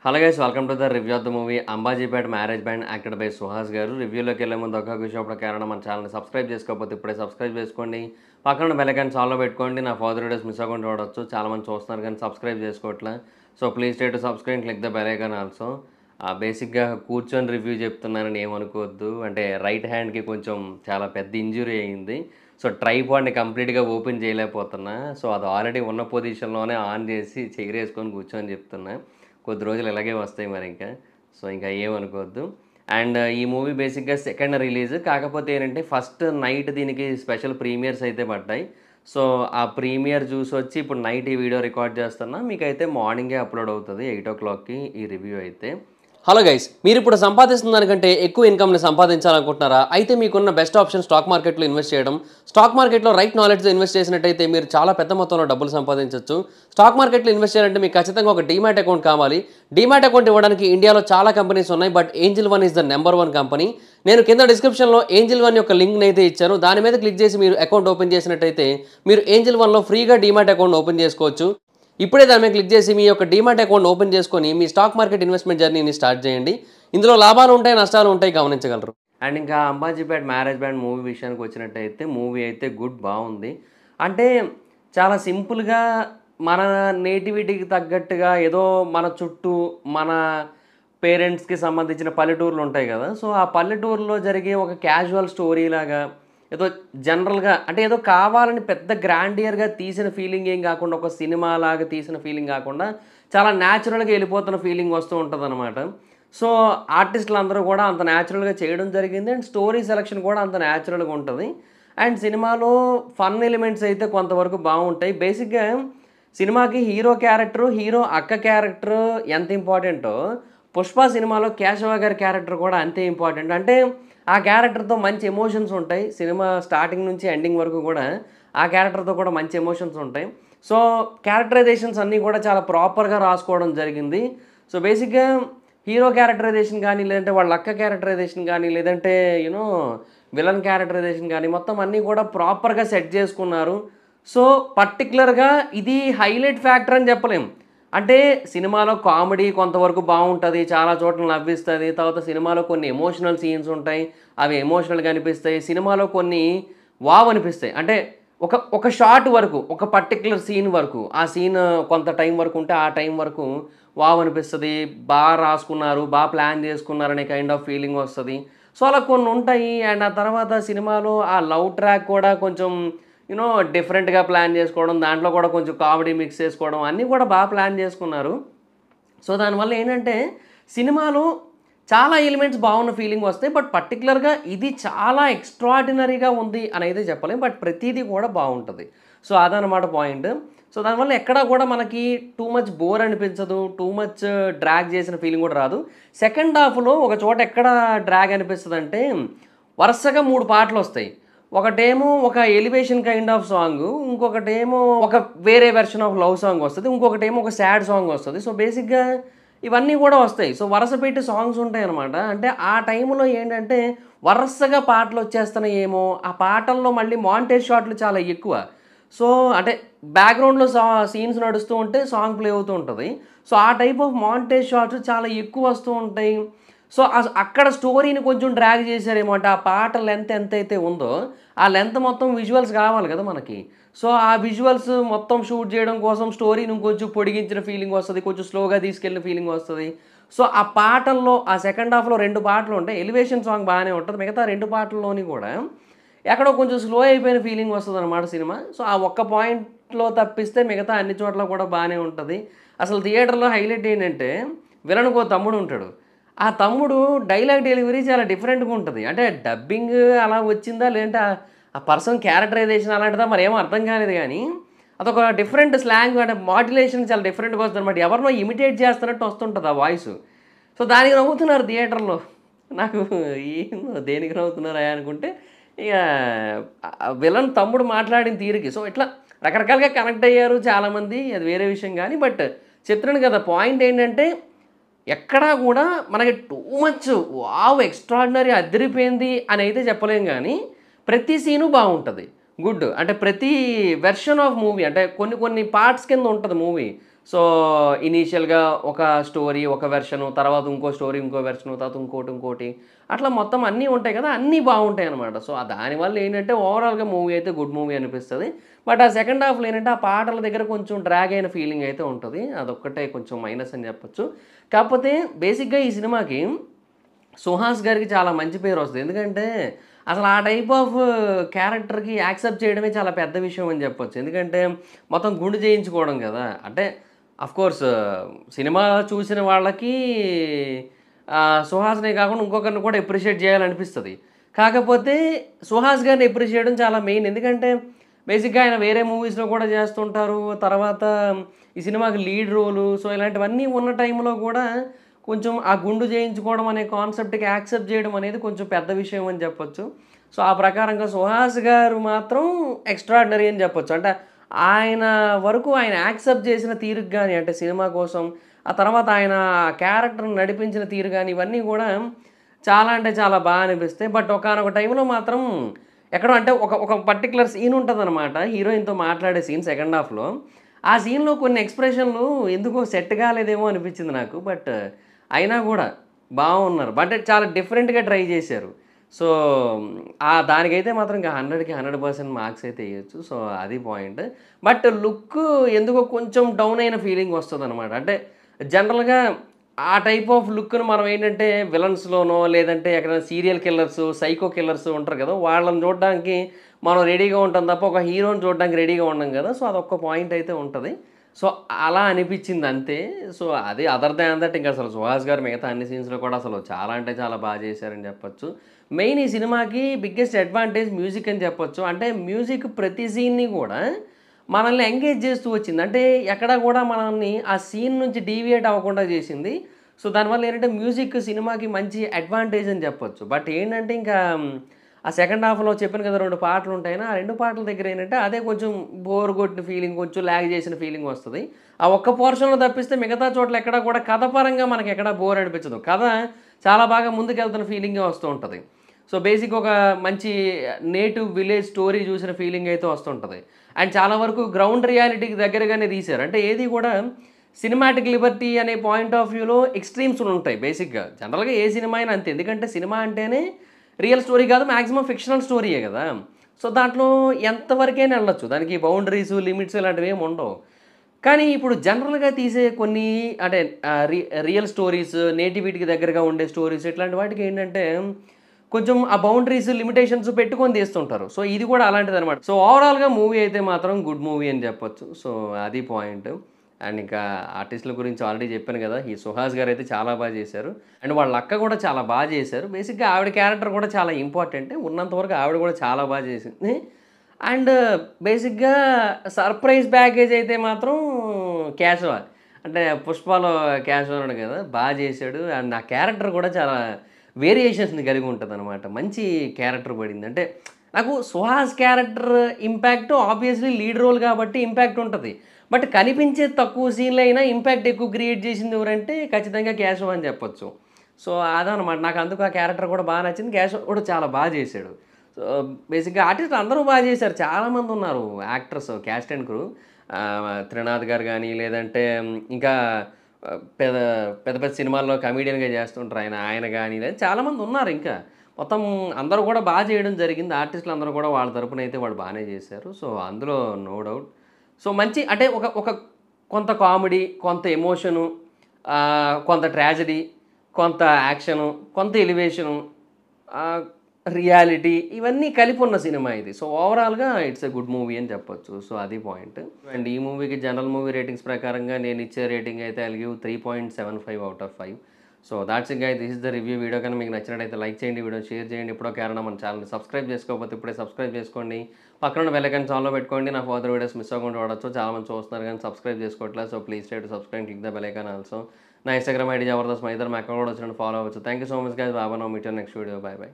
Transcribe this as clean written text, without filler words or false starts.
Hello guys, welcome to the review of the movie Ambajipeta marriage band acted by Suhas గారు. రివ్యూలోకి వెళ్ళే ముందు ఒక విషయం కారణం మన ఛానల్ని సబ్స్క్రైబ్ చేసుకోకపోతే ఇప్పుడే సబ్స్క్రైబ్ చేసుకోండి. పక్కన బెల్ ఐకాన్ ఆల్లో పెట్టుకోండి. నా ఫర్దర్ వీడియోస్ మిస్ అవ్వకుండా చూడొచ్చు. చాలామంది చూస్తున్నారు కానీ సబ్స్క్రైబ్ చేసుకోవట్లే. So please try to subscribe, click the bell icon also. బేసిక్గా కూర్చొని రివ్యూ చెప్తున్నానని ఏమనుకోవద్దు. అంటే రైట్ హ్యాండ్కి కొంచెం చాలా పెద్ద ఇంజురీ అయింది. సో ట్రైపాడ్ని కంప్లీట్గా ఓపెన్ చేయలేకపోతున్నా. సో అది ఆల్రెడీ ఉన్న పొజిషన్లోనే ఆన్ చేసి చైర్ వేసుకొని కూర్చొని చెప్తున్నా. కొద్ది రోజులు ఇలాగే వస్తాయి మరి ఇంకా ఏమనుకోవద్దు. అండ్ ఈ మూవీ బేసిక్గా సెకండ్ రిలీజ్, కాకపోతే ఏంటంటే ఫస్ట్ నైట్ దీనికి స్పెషల్ ప్రీమియర్స్ అయితే పడ్డాయి. సో ఆ ప్రీమియర్ చూసి వచ్చి ఇప్పుడు నైట్ ఈ వీడియో రికార్డ్ చేస్తున్నా. మీకైతే మార్నింగే అప్లోడ్ అవుతుంది 8 o'clockకి ఈ రివ్యూ అయితే. హలో గైస్, మీరు ఇప్పుడు సంపాదిస్తున్న దానికంటే ఎక్కువ ఇన్కమ్ని సంపాదించాలనుకుంటున్నారా? అయితే మీకున్న బెస్ట్ ఆప్షన్ స్టాక్ మార్కెట్లో ఇన్వెస్ట్ చేయడం. స్టాక్ మార్కెట్లో రైట్ నాలెడ్జ్తో ఇన్వెస్ట్ చేసినట్టయితే మీరు చాలా పెద్ద మొత్తంలో డబ్బులు సంపాదించవచ్చు. స్టాక్ మార్కెట్లో ఇన్వెస్ట్ చేయాలంటే మీకు ఖచ్చితంగా ఒక డీమ్యాట్ అకౌంట్ కావాలి. డీమ్యాట్ అకౌంట్ ఇవ్వడానికి ఇండియాలో చాలా కంపెనీస్ ఉన్నాయి, but angel one is the number 1 company. నేను కింద డిస్క్రిప్షన్లో ఏంజిల్ వన్ యొక్క లింక్ని అయితే ఇచ్చాను. దాని మీద క్లిక్ చేసి మీరు అకౌంట్ ఓపెన్ చేసినట్టయితే మీరు ఏంజిల్ వన్లో ఫ్రీగా డీమ్యాట్ అకౌంట్ ఓపెన్ చేసుకోవచ్చు. ఇప్పుడే దాని మీద క్లిక్ చేసి మీ యొక్క డీమ్యాట్ అకౌంట్ ఓపెన్ చేసుకొని మీ స్టాక్ మార్కెట్ ఇన్వెస్ట్మెంట్ జర్నీని స్టార్ట్ చేయండి. ఇందులో లాభాలు ఉంటాయి, నష్టాలు ఉంటాయి, గమనించగలరు. అండ్ ఇంకా అంబాజీపేట మ్యారేజ్ బ్యాండ్ మూవీ విషయానికి వచ్చినట్టయితే మూవీ అయితే బాగుంది. అంటే చాలా సింపుల్గా మన నేటివిటీకి తగ్గట్టుగా ఏదో మన చుట్టూ మన పేరెంట్స్కి సంబంధించిన పల్లెటూర్లు ఉంటాయి కదా. సో ఆ పల్లెటూరులో జరిగే ఒక క్యాజువల్ స్టోరీ లాగా ఏదో జనరల్గా అంటే ఏదో కావాలని పెద్ద గ్రాండియర్గా తీసిన ఫీలింగ్ ఏం కాకుండా, ఒక సినిమా లాగా తీసిన ఫీలింగ్ కాకుండా చాలా న్యాచురల్గా వెళ్ళిపోతున్న ఫీలింగ్ వస్తూ ఉంటుంది అనమాట. సో ఆర్టిస్టులు అందరూ కూడా అంత న్యాచురల్గా చేయడం జరిగింది. అండ్ స్టోరీ సెలెక్షన్ కూడా అంత న్యాచురల్గా ఉంటుంది. అండ్ సినిమాలో ఫన్ ఎలిమెంట్స్ అయితే కొంతవరకు బాగుంటాయి. బేసిక్గా సినిమాకి హీరో క్యారెక్టరు, హీరో అక్క క్యారెక్టర్ ఎంత ఇంపార్టెంటో పుష్ప సినిమాలో కేశవ గారి క్యారెక్టర్ కూడా అంతే ఇంపార్టెంట్. అంటే ఆ క్యారెక్టర్తో మంచి ఎమోషన్స్ ఉంటాయి. సినిమా స్టార్టింగ్ నుంచి ఎండింగ్ వరకు కూడా ఆ క్యారెక్టర్తో కూడా మంచి ఎమోషన్స్ ఉంటాయి. సో క్యారెక్టరైజేషన్స్ అన్నీ కూడా చాలా ప్రాపర్గా రాసుకోవడం జరిగింది. సో బేసిక్గా హీరో క్యారెక్టరైజేషన్ కానీ, లేదంటే వాళ్ళ అక్క క్యారెక్టరైజేషన్ కానీ, లేదంటే యూనో విలన్ క్యారెక్టరైజేషన్ కానీ మొత్తం అన్నీ కూడా ప్రాపర్గా సెట్ చేసుకున్నారు. సో పర్టికులర్గా ఇది హైలైట్ ఫ్యాక్టర్ అని చెప్పలేం. అంటే సినిమాలో కామెడీ కొంతవరకు బాగుంటుంది, చాలా చోట్ల నవ్విస్తుంది. తర్వాత సినిమాలో కొన్ని ఎమోషనల్ సీన్స్ ఉంటాయి, అవి ఎమోషనల్గా అనిపిస్తాయి. సినిమాలో కొన్ని వావ్ అనిపిస్తాయి. అంటే ఒక షార్ట్ వరకు, ఒక పర్టికులర్ సీన్ వరకు, ఆ సీన్ కొంత టైం వరకు ఉంటే ఆ టైం వరకు వావ్ అనిపిస్తుంది. బాగా రాసుకున్నారు, బాగా ప్లాన్ చేసుకున్నారు అనే కైండ్ ఆఫ్ ఫీలింగ్ వస్తుంది. సో అలా కొన్ని ఉంటాయి. అండ్ ఆ తర్వాత సినిమాలో ఆ లవ్ ట్రాక్ కూడా కొంచెం డిఫరెంట్గా ప్లాన్ చేసుకోవడం, దాంట్లో కూడా కొంచెం కామెడీ మిక్స్ చేసుకోవడం అన్నీ కూడా బాగా ప్లాన్ చేసుకున్నారు. సో దానివల్ల ఏంటంటే సినిమాలో చాలా ఎలిమెంట్స్ బాగున్న ఫీలింగ్ వస్తాయి. బట్ పర్టికులర్గా ఇది చాలా ఎక్స్ట్రాడినరీగా ఉంది అని అయితే చెప్పలేం, బట్ ప్రతిదీ కూడా బాగుంటుంది. సో అదనమాట పాయింట్. సో దానివల్ల ఎక్కడా కూడా మనకి టూ మచ్ బోర్ అనిపించదు, టూ మచ్ డ్రాగ్ చేసిన ఫీలింగ్ కూడా రాదు. సెకండ్ హాఫ్లో ఒక చోట ఎక్కడ డ్రాగ్ అనిపిస్తుంది అంటే వరుసగా 3 పాటలు వస్తాయి. ఒకటేమో ఒక ఎలివేషన్ కైండ్ ఆఫ్ సాంగ్, ఇంకొకటేమో ఒక వేరే వెర్షన్ ఆఫ్ లవ్ సాంగ్ వస్తుంది, ఇంకొకటేమో ఒక సాడ్ సాంగ్ వస్తుంది. సో బేసిక్గా ఇవన్నీ కూడా వస్తాయి. సో వరుస పెట్టి సాంగ్స్ ఉంటాయి అనమాట. అంటే ఆ టైంలో ఏంటంటే వరుసగా పాటలు వచ్చేస్తున్నాయేమో, ఆ పాటల్లో మళ్ళీ మాంటేజ్ షాట్లు చాలా ఎక్కువ. సో అంటే బ్యాక్గ్రౌండ్లో సీన్స్ నడుస్తూ ఉంటే సాంగ్ ప్లే అవుతూ ఉంటుంది. సో ఆ టైప్ ఆఫ్ మాంటేజ్ షాట్స్ చాలా ఎక్కువ వస్తూ ఉంటాయి. సో అక్కడ స్టోరీని కొంచెం డ్రాగ్ చేశారేమో. అంటే ఆ పాట లెంత్ ఎంతైతే ఉందో ఆ లెంత్ మొత్తం విజువల్స్ కావాలి కదా మనకి. సో ఆ విజువల్స్ మొత్తం షూట్ చేయడం కోసం స్టోరీని కొంచెం పొడిగించిన ఫీలింగ్ వస్తుంది, కొంచెం స్లోగా తీసుకెళ్ళిన ఫీలింగ్ వస్తుంది. సో ఆ పాటల్లో ఆ సెకండ్ హాఫ్లో 2 పాటలు ఉంటాయి. ఎలివేషన్ సాంగ్ బాగానే ఉంటుంది, మిగతా 2 పాటల్లోని కూడా ఎక్కడో కొంచెం స్లో అయిపోయిన ఫీలింగ్ వస్తుంది అనమాట సినిమా. సో ఆ ఒక్క పాయింట్లో తప్పిస్తే మిగతా అన్ని చోట్ల కూడా బాగానే ఉంటుంది. అసలు థియేటర్లో హైలైట్ ఏంటంటే విలన్కు ఓ తమ్ముడు ఉంటాడు. ఆ తమ్ముడు డైలాగ్ డెలివరీ చాలా డిఫరెంట్గా ఉంటుంది. అంటే డబ్బింగ్ అలా వచ్చిందా, లేదంటే ఆ పర్సన్ క్యారెక్టరైజేషన్ అలాంటిదా మరి ఏమో అర్థం కాలేదు. కానీ అదొక డిఫరెంట్ స్లాంగ్, అంటే మాడ్యులేషన్ చాలా డిఫరెంట్గా వస్తుంది అనమాట. ఎవరినో ఇమిటేట్ చేస్తున్నట్టు వస్తుంటుంది ఆ వాయిస్. సో దానికి నవ్వుతున్నారు థియేటర్లో. నాకు ఏందో దేనికి నవ్వుతున్నారా అనుకుంటే ఇక విలన్ తమ్ముడు మాట్లాడిన తీరుకి. సో ఇట్లా రకరకాలుగా కనెక్ట్ అయ్యారు చాలామంది, అది వేరే విషయం. కానీ బట్ చెప్తున్నాను కదా, పాయింట్ ఏంటంటే ఎక్కడా కూడా మనకి టూ మచ్ వావ్ ఎక్స్ట్రాడినరీ అదిరిపోయింది అని అయితే చెప్పలేం. కానీ ప్రతి సీను బాగుంటుంది, గుడ్. అంటే ప్రతి వెర్షన్ ఆఫ్ మూవీ, అంటే కొన్ని పార్ట్స్ కింద ఉంటుంది మూవీ. సో, ఇనీషియల్‌గా ఒక స్టోరీ, ఒక వెర్షను, తర్వాత ఇంకో స్టోరీ, ఇంకో వెర్షను, తర్వాత ఇంకోటి. అట్లా మొత్తం అన్నీ ఉంటాయి కదా! అన్నీ బావుంటాయనమాట. సో, దానివల్ల ఏంటంటే ఓవరాల్‌గా మూవీ అయితే గుడ్ మూవీ అనిపిస్తది. బట్ ఆ సెకండ్ హాఫ్‌లో ఏంటంటే, ఆ పాటల దగ్గర కొంచెం డ్రాగ్ అయిన ఫీలింగ్ అయితే ఉంటది. అదొక్కటే కొంచెం మైనస్ అని చెప్పొచ్చు. కాకపోతే బేసిక్‌గా ఈ సినిమాకి సుహాస్ గారికి చాలా మంచి పేరొస్తది. ఎందుకంటే, అసలు ఆ టైప్ ఆఫ్ క్యారెక్టర్‌కి యాక్సెప్ట్ చేయడమే చాలా పెద్ద విషయం అని చెప్పొచ్చు. ఎందుకంటే, మొత్తం గుండు చేయించుకోవడం గదా! అంటే ఆఫ్‌కోర్స్ సినిమా చూసిన వాళ్ళకి సుహాస్‌నే కాకుండా ఇంకొకరిని కూడా అప్రిషియేట్ చేయాలనిపిస్తది. కాకపోతే సుహాస్ గారిని అప్రిషియేట్ చేయడం చాలా మెయిన్. ఎందుకంటే, బేసిక్‌గా ఆయన వేరే మూవీస్‌లో కూడా చేస్తుంటారు. తర్వాత ఈ సినిమాకి లీడ్ రోలు. సో, ఇలాంటివన్నీ ఉన్న టైంలో కూడా కొంచెం ఆ గుండు చేయించుకోవడం అనే కాన్సెప్ట్‌కి యాక్సెప్ట్ చేయడం అనేది కొంచెం పెద్ద విషయం అని చెప్పొచ్చు. సో, ఆ ప్రకారంగా సుహాస్ గారు మాత్రం ఎక్స్ట్రార్డినరీ అని చెప్పొచ్చు. అంటే ఆయన వరకు ఆయన యాక్సెప్ట్ చేసిన తీరుకి గాని, అంటే సినిమా కోసం, ఆ తర్వాత ఆయన క్యారెక్టర్‌ని నడిపించిన తీరు గాని, ఇవన్నీ గూడా చాలా అంటే చాలా అనిపిస్తాయి. బట్ ఒకానొక టైంలో మాత్రం ఎక్కడో అంటే ఒక పర్టిక్యులర్ సీన్ ఉంటదనమాట. హీరోయిన్‌తో మాట్లాడే సీన్ సెకండ్ హాఫ్‌లో. ఆ సీన్‌లో కొన్ని ఎక్స్‌ప్రెషన్‌లు ఎందుకో సెట్ కాలేదేమో అనిపించింది నాకు. బట్ అయినా గూడా బావున్నారు. బట్ చాలా డిఫరెంట్‌గా ట్రై చేశారు. సో, దానికైతే మాత్రం ఇంక 100కి 100% మార్క్స్ అయితే ఎయొచ్చు. సో, అది పాయింట్. బట్ లుక్ ఎందుకో కొంచెం డౌన్ అయిన ఫీలింగ్ వస్తదనమాట. అంటే జనరల్‌గా ఆ టైప్ ఆఫ్ లుక్‌ని మనం ఏంటంటే విలన్స్‌లోనో లేదంటే ఎక్కడైనా సీరియల్ కిల్లర్స్, సైకో కిల్లర్స్ ఉంటారు కదా! వాళ్ళని చూడడానికి మనం రెడీగా ఉంటాం తప్ప ఒక హీరోని చూడడానికి రెడీగా ఉండం కదా! సో, అదొక్క పాయింట్ అయితే ఉంటది. సో, అలా అనిపిచ్చింది అంతే. సో, అది అదర్ దాన్ దట్ ఇంకసలు సుహాస్ గారు మిగతా అన్ని సీన్స్‌లో కూడా అసలు చాలా అంటే చాలా చేశారని చెప్పొచ్చు. మెయిన్ ఈ సినిమాకి బిగ్గెస్ట్ అడ్వాంటేజ్ మ్యూజిక్ అని చెప్పొచ్చు. అంటే మ్యూజిక్ ప్రతి సీన్‌ని గూడా మనల్ని ఎంగేజ్ చేస్తూ వచ్చింది. అంటే ఎక్కడా గూడా మనల్ని ఆ సీన్ నుంచి డీవియేట్ అవ్వకుండా చేసింది. సో, దానివల్ల ఏంటంటే మ్యూజిక్ సినిమాకి మంచి అడ్వాంటేజ్ అని చెప్పొచ్చు. బట్ ఏంటంటే ఇంకా ఆ సెకండ్ హాఫ్‌లో చెప్పాను కదా! 2 పాటలుంటాయని. ఆ 2 పాటల దగ్గర ఏంటంటే అదే కొంచెం బోర్ కొట్టిన ఫీలింగ్, కొంచెం లాగ్ చేసిన ఫీలింగ్ వస్తది. ఆ ఒక్క పోర్షన్‌లో తప్పిస్తే మిగతా చోట్ల ఎక్కడా కూడా కథ పరంగా మనకెక్కడా బోర్ అనిపించదు. కథ చాలా బాగా ముందుకెళ్తున్న ఫీలింగే వస్తూ ఉంటది. సో, బేసిక్ ఒక మంచి నేటివ్ విలేజ్ స్టోరీ చూసిన ఫీలింగ్ అయితే వస్తుంటది. అండ్ చాలా వరకు గ్రౌండ్ రియాలిటీకి దగ్గరగానే తీశారు. అంటే ఏది కూడా సినిమాటిక్ లిబర్టీ అనే పాయింట్ ఆఫ్ వ్యూలో ఎక్స్‌ట్రీమ్స్ ఉంటాయి బేసిక్‌గా. జనరల్‌గా ఏ సినిమా అయినా అంతే. ఎందుకంటే సినిమా అంటేనే రియల్ స్టోరీ కాదు మాక్సిమం ఫిక్షనల్ స్టోరీయే గదా! సో, దాంట్లో ఎంతవరకైనా ఎళ్ళొచ్చు. దానికి బౌండరీస్, లిమిట్స్ ఇలాంటివేమి ఉండవు. కానీ ఇప్పుడు జనరల్‌గా తీసే కొన్ని అంటే రియల్ స్టోరీస్, నేటివిటీకి దగ్గరగా ఉండే స్టోరీస్ ఇట్లాంటి వాటికేంటంటే కొంచెం ఆ బౌండరీస్, లిమిటేషన్స్ పెట్టుకొని తీస్తుంటారు. సో, ఇది కూడా అలాంటిదనమాట. సో, ఓవరాల్‌గా మూవీ అయితే మాత్రం గుడ్ మూవీ అని చెప్పొచ్చు. సో, అది పాయింట్. అండ్ ఇంకా ఆర్టిస్ట్‌ల గురించి ఆల్రెడీ చెప్పాను గదా! ఈ సుహాస్ గారైతే చాలా చేశారు. అండ్ వాళ్ళ అక్క కూడా చాలా చేశారు. బేసిక్‌గా ఆవిడ క్యారెక్టర్ కూడా చాలా ఇంపార్టెంటే. ఉన్నంత వరకు ఆవిడ కూడా చాలా చేసింది. అండ్ బేసిక్‌గా సర్ప్రైజ్ ప్యాకేజ్ అయితే మాత్రం క్యాషువా. అంటే 'పుష్పలో' క్యాష్ ఉన్నాడు గదా! చేశాడు. అండ్ ఆ క్యారెక్టర్ కూడా చాలా వేరియేషన్స్‌ని కలిగి ఉంటదనమాట. మంచి క్యారెక్టర్ పడింది. అంటే నాకు Suhas character impact obviously lead role కాబట్టి ఇంపాక్ట్ ఉంటది. బట్ కనిపించే తక్కువ సీన్‌లో అయినా ఇంపాక్ట్ ఎక్కువ క్రియేట్ చేసింది ఎవరంటే ఖచ్చితంగా కేశవ అని చెప్పొచ్చు. సో, అదనమాట. నాకు అందుకు ఆ క్యారెక్టర్ కూడా నచ్చింది. కేశవ కూడా చాలా చేశాడు. సో, బేసిక్‌గా ఆర్టిస్టులు అందరూ చేశారు. చాలామంది ఉన్నారు actors caste and crew. Trinath గారు గాని లేదంటే ఇంకా పెద్ద పెద్ద పెద్ద సినిమాల్లో కమెడియన్‌గా చేస్తుంటారు ఆయన. ఆయన గాని చాలామంది ఉన్నారు ఇంకా. మొత్తం అందరూ కూడా చేయడం జరిగింది. ఆర్టిస్టులు అందరూ కూడా వాళ్ళ తరపున అయితే వాళ్ళు బానే చేశారు. సో, అందులో నో డౌట్. సో, మంచి అంటే ఒక ఒక కొంత కామెడీ, కొంత ఎమోషను, కొంత ట్రాజెడీ, కొంత యాక్షను, కొంత ఎలివేషను, ఆహ్, రియాలిటీ ఇవన్నీ కలిపున్న సినిమా ఇది. సో, ఓవరాల్‌గా ఇట్స్ ఎ గుడ్ మూవీ అని చెప్పొచ్చు. సో, అది పాయింట్. అండ్ ఈ మూవీకి జనరల్ మూవీ రేటింగ్స్ ప్రకారంగా నేనిచ్చే రేటింగ్ అయితే I will give 3.75 out of 5. So, that's it guys. This is the review. Video కనుక మీకు నచ్చినట్టయితే లైక్ చేయండి, వీడియోని షేర్ చేయండి. ఇప్పుడో కారణం మన ఛానల్‌ని సబ్స్క్రైబ్ చేసుకోకపోతే ఇప్పుడే సబ్స్క్రైబ్ చేసుకోండి. పక్కన ఉన్న బెల్ ఐకాన్ ఆన్‌లో పెట్టుకోండి. నా ఫర్దర్ వీడియోస్ మిస్ అవ్వకుండా చూడొచ్చు. చాలామంది చూస్తున్నారు కానీ సబ్స్క్రైబ్ చేసుకోవట్లేదు. So, please try to subscribe, click the bell icon also. నా ఇన్‌స్టాగ్రామ్ ఐడీ జబర్దస్త్. మా ఇద్దరం అకౌంట్ కూడా వచ్చినట్టు ఫాలో అవ్వచ్చు. Thank you so much guys. Bye bye. Now meet you next video. Bye by.